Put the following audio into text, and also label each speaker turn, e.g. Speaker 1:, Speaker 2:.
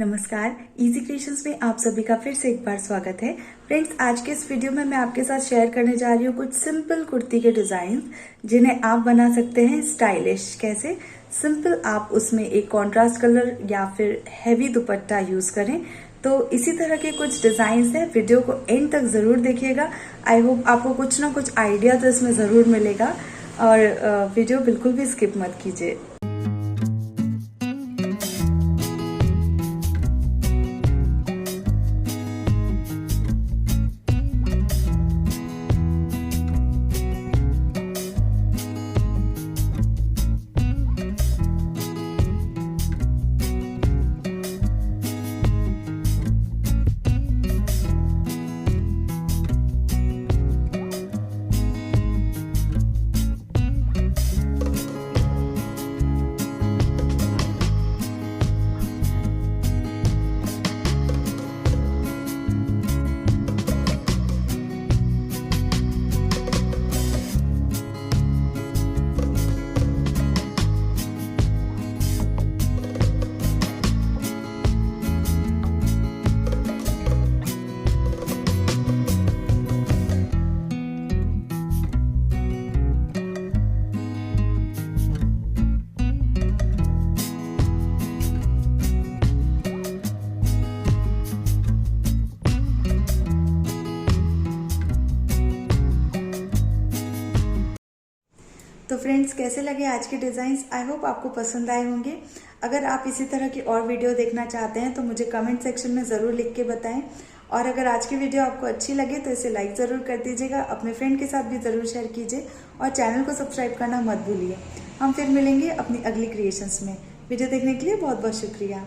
Speaker 1: नमस्कार, easy creations में आप सभी का फिर से एक बार स्वागत है। फ्रेंड्स, आज के इस वीडियो में मैं आपके साथ शेयर करने जा रही हूँ कुछ सिंपल कुर्ती के डिजाइन जिन्हें आप बना सकते हैं स्टाइलिश। कैसे? सिंपल, आप उसमें एक कॉन्ट्रास्ट कलर या फिर हैवी दुपट्टा यूज करें। तो इसी तरह के कुछ डिजाइन हैं, वीडियो को एंड तक जरूर देखिएगा। आई होप आपको कुछ ना कुछ आइडिया तो इसमें जरूर मिलेगा और वीडियो बिल्कुल भी स्किप मत कीजिए। तो फ्रेंड्स, कैसे लगे आज के डिजाइन्स? आई होप आपको पसंद आए होंगे। अगर आप इसी तरह की और वीडियो देखना चाहते हैं तो मुझे कमेंट सेक्शन में ज़रूर लिख के बताएं। और अगर आज की वीडियो आपको अच्छी लगे तो इसे लाइक ज़रूर कर दीजिएगा, अपने फ्रेंड के साथ भी ज़रूर शेयर कीजिए और चैनल को सब्सक्राइब करना मत भूलिए। हम फिर मिलेंगे अपनी अगली क्रिएशंस में। वीडियो देखने के लिए बहुत बहुत शुक्रिया।